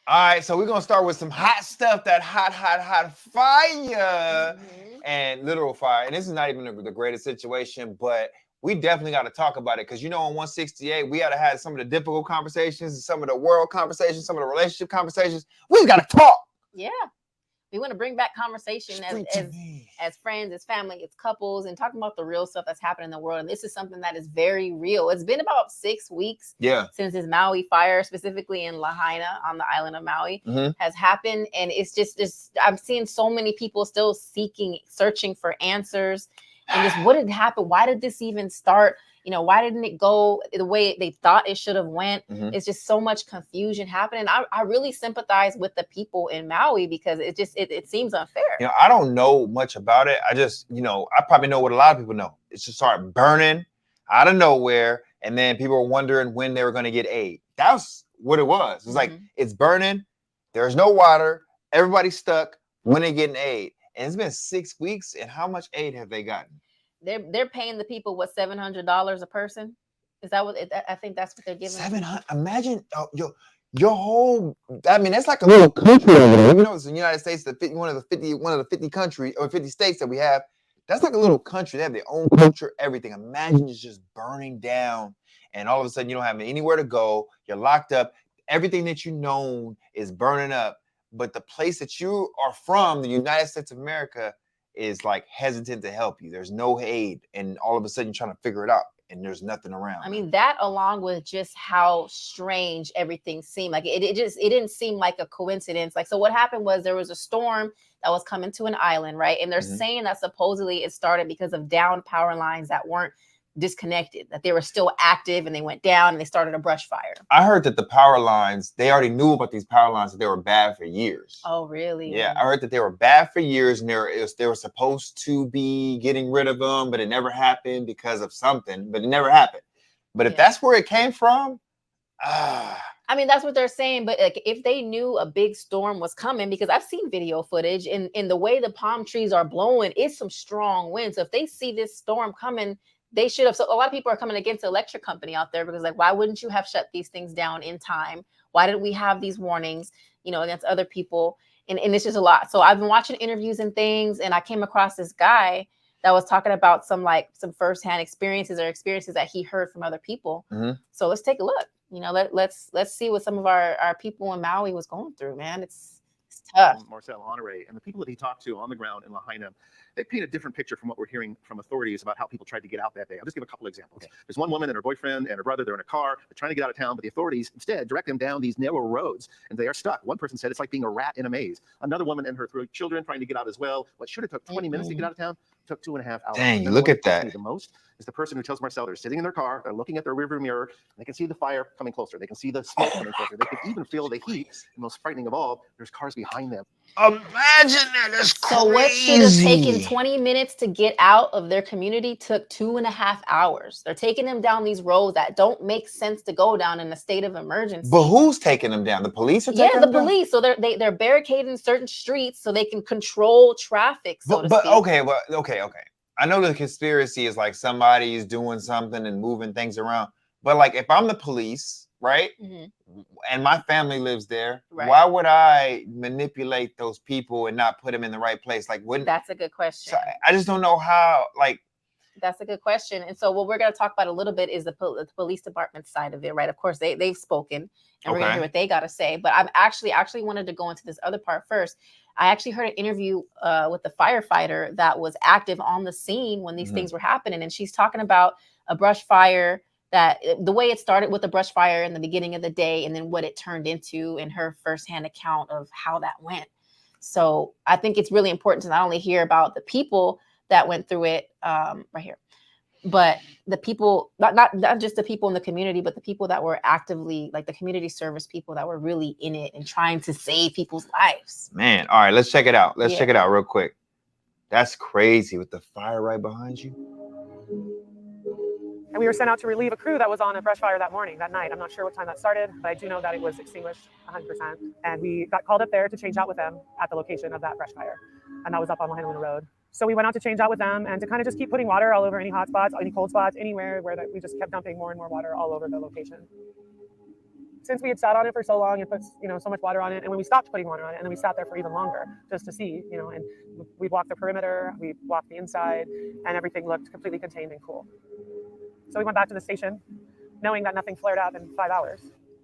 All right, so we're gonna start with some hot stuff, that hot fire and literal fire. And this is not even the greatest situation, but we definitely got to talk about it because on 168 we had to have some of the difficult conversations, some of the world conversations, some of the relationship conversations. We got to talk. Yeah. We want to bring back conversation as friends, as family, as couples, and talking about the real stuff that's happening in the world. And this is something that is very real. It's been about 6 weeks since this Maui fire, specifically in Lahaina on the island of Maui, has happened. And it's just I'm seeing so many people still searching for answers. And just what did happen? Why did this even start? Why didn't it go the way they thought it should have went? It's just so much confusion happening. I really sympathize with the people in Maui because it seems unfair. I don't know much about it. I just, I probably know what a lot of people know. It just started burning out of nowhere. And then people were wondering when they were going to get aid. That's what it was. It's like, it's burning. There's no water. Everybody's stuck. When they getting aid? And it's been 6 weeks. And how much aid have they gotten? They're paying the people what, $700 a person? Is that what I think that's what they're giving? 700. Imagine your whole. I mean, that's like a little country over there. It's the United States, one of the 50 countries or 50 states that we have. That's like a little country. They have their own culture, everything. Imagine it's just burning down, and all of a sudden you don't have anywhere to go. You're locked up. Everything that you know is burning up. But the place that you are from, the United States of America, is like hesitant to help you. There's no aid, and all of a sudden you're trying to figure it out, and there's nothing around. I mean, that along with just how strange everything seemed, like it didn't seem like a coincidence. Like, so what happened was there was a storm that was coming to an island, right? And they're saying that supposedly it started because of downed power lines that weren't disconnected, that they were still active and they went down and they started a brush fire. I heard that the power lines, they already knew about these power lines, that they were bad for years. Oh, really? Yeah, I heard that they were bad for years, and they were supposed to be getting rid of them, but it never happened because of something, but it never happened. But if that's where it came from, I mean, that's what they're saying. But like, if they knew a big storm was coming, because I've seen video footage, and in the way the palm trees are blowing, it's some strong winds. So if they see this storm coming, they should have. So a lot of people are coming against the electric company out there because, like, why wouldn't you have shut these things down in time? Why didn't we have these warnings, against other people? And it's just a lot. So I've been watching interviews and things, and I came across this guy that was talking about some firsthand experiences that he heard from other people. So let's take a look. Let's see what some of our people in Maui was going through, man. It's tough. Marcel Honore and the people that he talked to on the ground in Lahaina, they paint a different picture from what we're hearing from authorities about how people tried to get out that day. I'll just give a couple examples. Okay. There's one woman and her boyfriend and her brother. They're in a car. They're trying to get out of town, but the authorities instead direct them down these narrow roads, and they are stuck. One person said it's like being a rat in a maze. Another woman and her 3 children trying to get out as well. What should have took 20 minutes to get out of town took 2.5 hours. Dang, look at that. The most is the person who tells Marcel they're sitting in their car, they're looking at their rearview mirror, and they can see the fire coming closer. They can see the smoke coming closer. They can even feel the heat. And most frightening of all, there's cars behind them. Imagine that. That's crazy. So what should have taken 20 minutes to get out of their community took 2.5 hours. They're taking them down these roads that don't make sense to go down in a state of emergency. But who's taking them down? The police are taking them down? Yeah, the police. So they're barricading certain streets so they can control traffic, so to speak. Okay. I know the conspiracy is like somebody's doing something and moving things around. But like, if I'm the police, right, and my family lives there, why would I manipulate those people and not put them in the right place? Like, wouldn't? That's a good question. So I just don't know how. Like, that's a good question. And so what we're going to talk about a little bit is the police department side of it, right? Of course, they've spoken, and we're going to hear what they got to say. But I'm actually wanted to go into this other part first. I actually heard an interview with the firefighter that was active on the scene when these things were happening. And she's talking about a brush fire, that the way it started with the brush fire in the beginning of the day, and then what it turned into in her firsthand account of how that went. So I think it's really important to not only hear about the people that went through it right here, but the people, not just the people in the community, but the people that were actively, like the community service people that were really in it and trying to save people's lives. Man, all right, let's check it out. Let's check it out real quick. That's crazy with the fire right behind you. And we were sent out to relieve a crew that was on a brush fire that night. I'm not sure what time that started, but I do know that it was extinguished 100%. And we got called up there to change out with them at the location of that brush fire. And that was up on Lahaina Road. So we went out to change out with them and to kind of just keep putting water all over any hot spots, any cold spots, anywhere where we just kept dumping more and more water all over the location. since we had sat on it for so long and put, so much water on it, and when we stopped putting water on it, and then we sat there for even longer just to see, and we walked the perimeter, we walked the inside, and everything looked completely contained and cool. So we went back to the station, knowing that nothing flared up in 5 hours.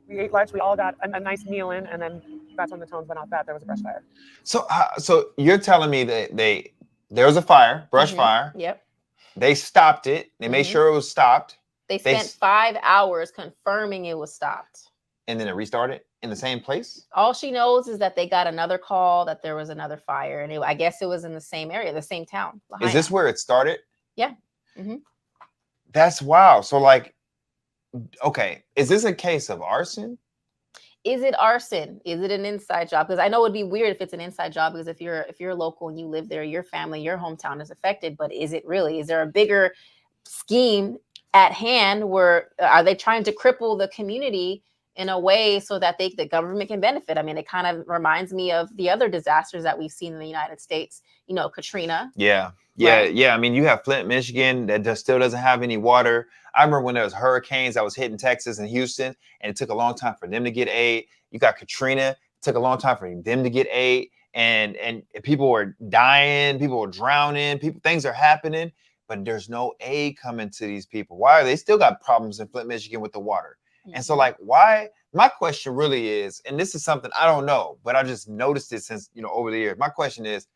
We ate lunch, we all got a nice meal in, and then that's when the tones went out that there was a brush fire. So you're telling me that there was a fire, brush fire. Yep. They stopped it. They made sure it was stopped. They spent 5 hours confirming it was stopped. And then it restarted in the same place? All she knows is that they got another call that there was another fire. And I guess it was in the same area, the same town. Lahaina. Is this where it started? Yeah. That's wild. So like, okay, is this a case of arson? Is it arson? Is it an inside job? Because I know it'd be weird if it's an inside job, because if you're local and you live there, your family, your hometown is affected. But is it really? Is there a bigger scheme at hand where are they trying to cripple the community in a way so that the government can benefit? I mean, it kind of reminds me of the other disasters that we've seen in the United States, Katrina. Yeah. Right? Yeah. I mean, you have Flint, Michigan that still doesn't have any water. I remember when there was hurricanes that was hitting Texas and Houston, and it took a long time for them to get aid. You got Katrina, it took a long time for them to get aid, and people were dying, people were drowning, things are happening, but there's no aid coming to these people. Why are they still got problems in Flint, Michigan with the water? And so like, why? My question really is, and this is something I don't know, but I just noticed it since, over the years. My question is,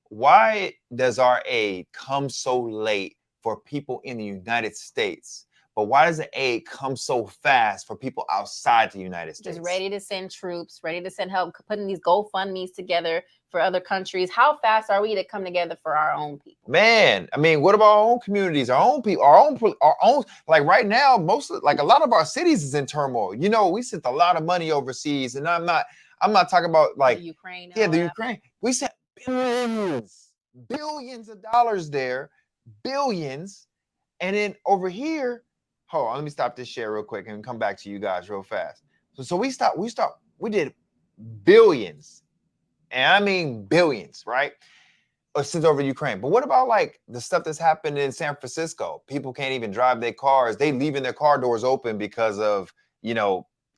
why does our aid come so late for people in the United States? But why does the aid come so fast for people outside the United States? Just ready to send troops, ready to send help, putting these GoFundMes together for other countries. How fast are we to come together for our own people? Man, I mean, what about our own communities, our own people, our own, like right now, a lot of our cities is in turmoil. We sent a lot of money overseas, and I'm not talking about like the Ukraine. Yeah, the Ukraine. We sent billions of dollars there, billions. And then over here, hold on, let me stop this share real quick and come back to you guys real fast. So we did billions, and I mean billions, right? Since over Ukraine. But what about like the stuff that's happened in San Francisco? People can't even drive their cars. They leaving their car doors open because of,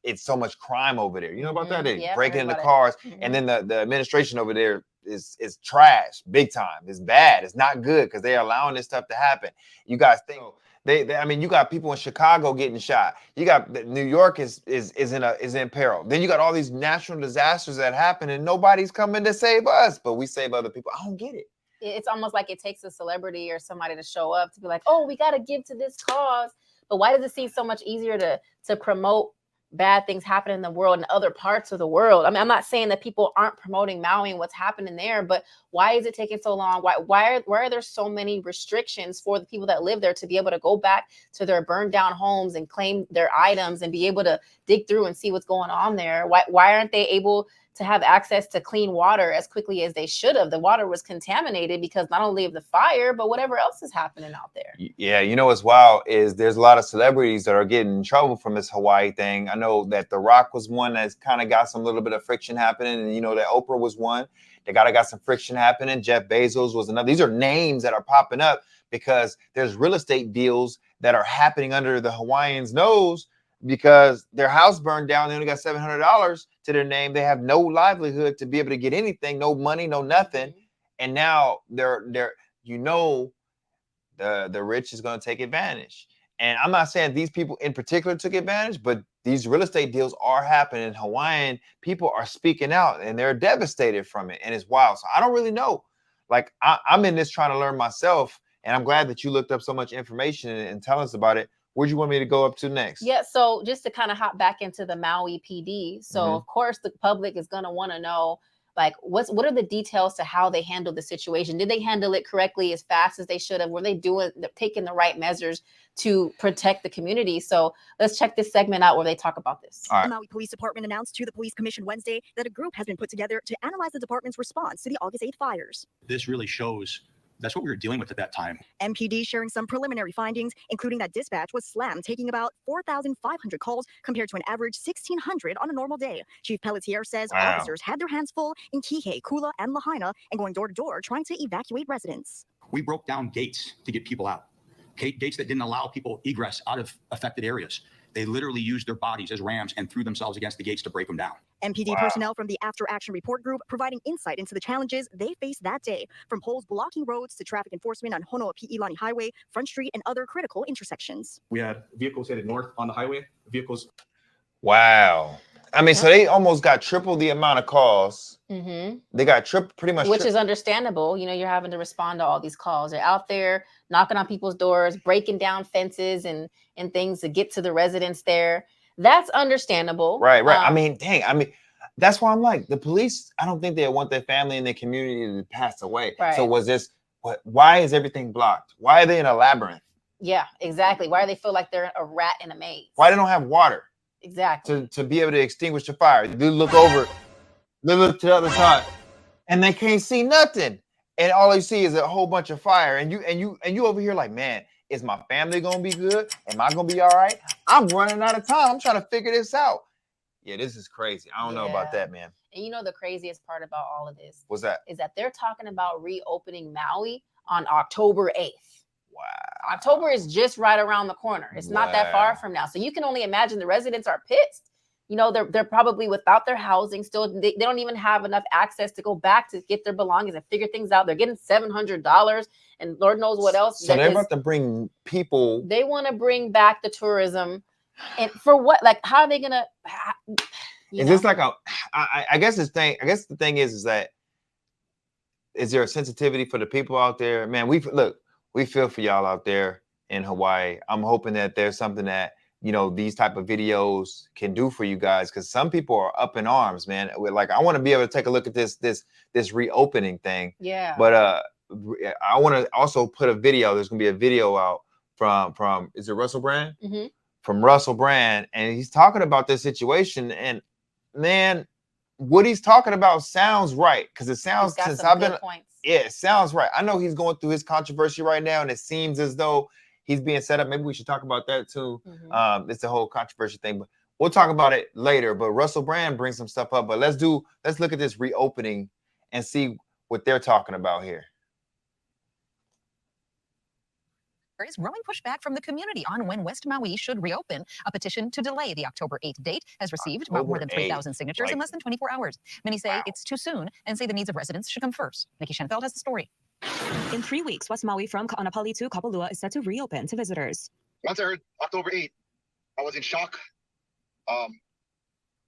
it's so much crime over there. You know about that? They breaking into cars, and then the administration over there is trash, big time. It's bad. It's not good because they're allowing this stuff to happen. You guys think I mean, you got people in Chicago getting shot. You got New York is in peril. Then you got all these natural disasters that happen, and nobody's coming to save us, but we save other people. I don't get it. It's almost like it takes a celebrity or somebody to show up to be like, oh, we got to give to this cause. But why does it seem so much easier to promote bad things happening in the world in other parts of the world? I mean, I'm not saying that people aren't promoting Maui and what's happening there, but why is it taking so long? Why are there so many restrictions for the people that live there to be able to go back to their burned down homes and claim their items and be able to dig through and see what's going on there? Why aren't they able to have access to clean water as quickly as they should have? The water was contaminated because not only of the fire, but whatever else is happening out there. Yeah, what's wild is there's a lot of celebrities that are getting in trouble from this Hawaii thing. I know that The Rock was one that's kind of got some little bit of friction happening, and that Oprah was one that got some friction happening. Jeff Bezos was another. These are names that are popping up because there's real estate deals that are happening under the Hawaiians' nose because their house burned down. They only got $700 to their name. They have no livelihood to be able to get anything, no money, no nothing. And now the rich is going to take advantage. And I'm not saying these people in particular took advantage, but these real estate deals are happening. Hawaiian people are speaking out and they're devastated from it. And it's wild. So I don't really know. Like I'm in this trying to learn myself. And I'm glad that you looked up so much information and tell us about it. Where'd you want me to go up to next? Yeah, so just to kind of hop back into the Maui PD. So of course the public is going to want to know, like, what are the details to how they handled the situation? Did they handle it correctly as fast as they should have? Were they taking the right measures to protect the community? So let's check this segment out where they talk about this. All right. The Maui Police Department announced to the Police Commission Wednesday that a group has been put together to analyze the department's response to the August 8th fires. This really shows that's what we were dealing with at that time. MPD sharing some preliminary findings, including that dispatch was slammed, taking about 4,500 calls compared to an average 1,600 on a normal day. Chief Pelletier says officers had their hands full in Kihei, Kula, and Lahaina and going door to door trying to evacuate residents. We broke down gates to get people out. Gates that didn't allow people egress out of affected areas. They literally used their bodies as rams and threw themselves against the gates to break them down. MPD personnel from the After Action Report Group providing insight into the challenges they faced that day, from poles blocking roads to traffic enforcement on Honoapi'ilani Highway, Front Street, and other critical intersections. We had vehicles headed north on the highway, vehicles. Wow. I mean, so they almost got triple the amount of calls. They got pretty much. Which is understandable. You know, you're having to respond to all these calls. They're out there knocking on people's doors, breaking down fences and things to get to the residents there. That's understandable. Right. I mean, dang. I mean, that's why I'm like, the police, I don't think they want their family and their community to pass away. Right. So was this, why is everything blocked? Why are they in a labyrinth? Yeah, exactly. Why do they feel like they're a rat in a maze? Why they don't have water? Exactly. To be able to extinguish the fire. They look over, they look to the other side, and they can't see nothing. And all they see is a whole bunch of fire. And you over here like, man, is my family gonna be good? Am I gonna be all right? I'm running out of time. I'm trying to figure this out. Yeah, this is crazy. I don't know about that, man. And you know the craziest part about all of this? What's that? Is that they're talking about reopening Maui on October 8th. Wow. October is just right around the corner. It's not that far from now. So you can only imagine the residents are pissed. You know, they're probably without their housing still. They don't even have enough access to go back to get their belongings and figure things out. They're getting $700 and Lord knows what else. So they're about to bring people. They want to bring back the tourism. And for what? Like, how are they going to? Is this like a, I guess the thing is that, is there a sensitivity for the people out there? Man, we feel for y'all out there in Hawaii. I'm hoping that there's something that, you know, these type of videos can do for you guys, because some people are up in arms, man. We're like, I want to be able to take a look at this reopening thing. Yeah. But I want to also put a video. There's gonna be a video out from is it Russell Brand? From Russell Brand, and he's talking about this situation. And man, what he's talking about sounds right, because it sounds, since I've been it sounds right. I know he's going through his controversy right now, and it seems as though he's being set up. Maybe we should talk about that too. It's the whole controversy thing, but we'll talk about it later. But Russell Brand brings some stuff up. But let's look at this reopening and see what they're talking about here. There is growing pushback from the community on when West Maui should reopen. A petition to delay the October 8th date has received about more than 3,000 signatures in less than 24 hours. Many say it's too soon and say the needs of residents should come first. Nikki Schenfeld has the story. In 3 weeks, West Maui from Ka'anapali to Kapalua is set to reopen to visitors. Once I heard October 8th, I was in shock.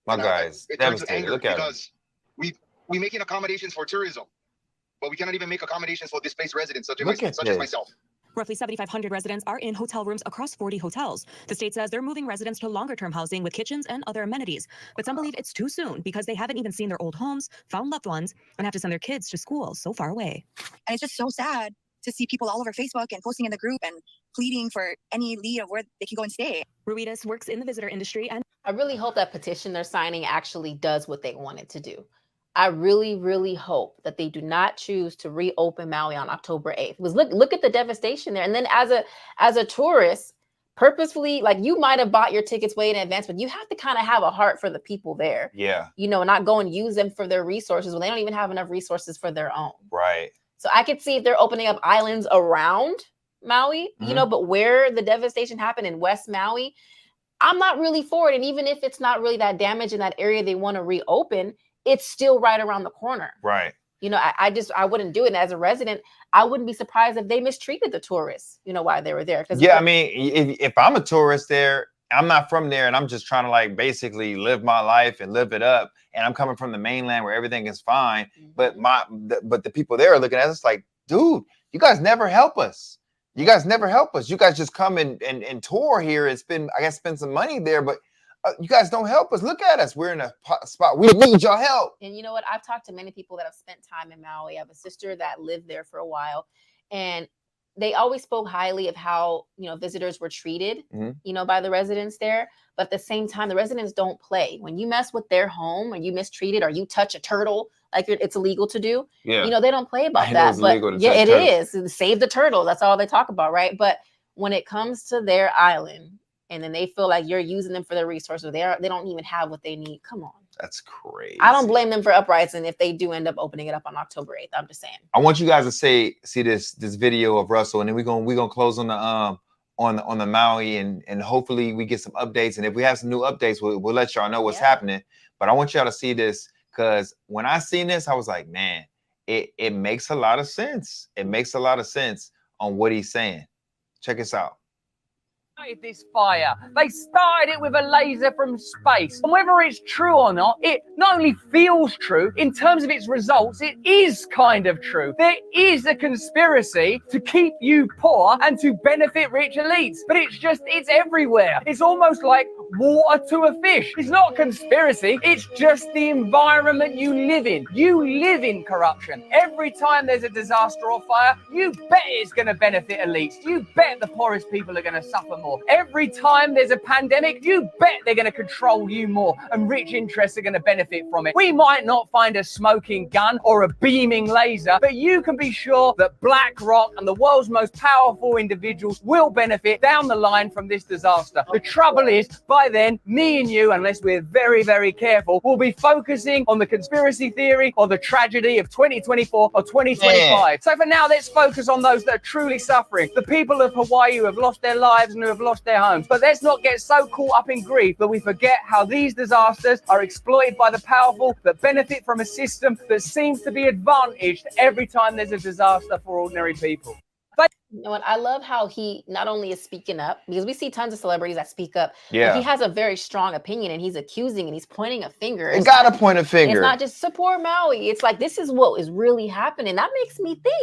My guys, devastated. Look at because we making accommodations for tourism, but we cannot even make accommodations for displaced residents such as myself. Roughly 7,500 residents are in hotel rooms across 40 hotels. The state says they're moving residents to longer-term housing with kitchens and other amenities. But some believe it's too soon because they haven't even seen their old homes, found loved ones, and have to send their kids to school so far away. And it's just so sad to see people all over Facebook and posting in the group and pleading for any lead of where they can go and stay. Ruidas works in the visitor industry, and I really hope that petition they're signing actually does what they want it to do. I really, really hope that they do not choose to reopen Maui on October 8th. Because look at the devastation there. And then as a tourist, purposefully, like, you might have bought your tickets way in advance, but you have to kind of have a heart for the people there. Yeah. You know, not go and use them for their resources when they don't even have enough resources for their own. Right. So I could see if they're opening up islands around Maui, you know, but where the devastation happened in West Maui, I'm not really for it. And even if it's not really that damage in that area they want to reopen, it's still right around the corner. Right. You know, I wouldn't do it. And as a resident, I wouldn't be surprised if they mistreated the tourists, you know, while they were there. Yeah, I mean, if I'm a tourist there, I'm not from there, and I'm just trying to, like, basically live my life and live it up, and I'm coming from the mainland where everything is fine, but the people there are looking at us like, dude, you guys never help us. You guys never help us. You guys just come and tour here and spend some money there, but you guys don't help us. Look at us. We're in a spot. We need your help. And you know what? I've talked to many people that have spent time in Maui. I have a sister that lived there for a while, and they always spoke highly of how, you know, visitors were treated, you know, by the residents there. But at the same time, the residents don't play. When you mess with their home or you mistreat it or you touch a turtle, like it's illegal to do, you know, they don't play about that. But yeah, it is. Save the turtle. That's all they talk about, right? But when it comes to their island, and then they feel like you're using them for their resources, they don't even have what they need. Come on. That's crazy. I don't blame them for uprising if they do end up opening it up on October 8th. I'm just saying. I want you guys to see this video of Russell, and then we're gonna close on on the Maui, and hopefully we get some updates. And if we have some new updates, we'll let y'all know what's happening. But I want y'all to see this, because when I seen this, I was like, man, it makes a lot of sense. It makes a lot of sense on what he's saying. Check this out. This fire. They started it with a laser from space. And whether it's true or not, it not only feels true, in terms of its results, it is kind of true. There is a conspiracy to keep you poor and to benefit rich elites. But it's everywhere. It's almost like water to a fish. It's not conspiracy. It's just the environment you live in. You live in corruption. Every time there's a disaster or fire, you bet it's going to benefit elites. You bet the poorest people are going to suffer more. Every time there's a pandemic, you bet they're going to control you more, and rich interests are going to benefit from it. We might not find a smoking gun or a beaming laser, but you can be sure that BlackRock and the world's most powerful individuals will benefit down the line from this disaster. The trouble is, by then, me and you, unless we're very, very careful, will be focusing on the conspiracy theory or the tragedy of 2024 or 2025. So for now, let's focus on those that are truly suffering. The people of Hawaii who have lost their lives and who have lost their homes. But let's not get so caught up in grief that we forget how these disasters are exploited by the powerful that benefit from a system that seems to be advantaged every time there's a disaster for ordinary people. You know what? I love how he not only is speaking up, because we see tons of celebrities that speak up. Yeah. But he has a very strong opinion, and he's accusing and he's pointing a finger. It got to point a finger. It's not just support Maui. It's like, this is what is really happening. That makes me think.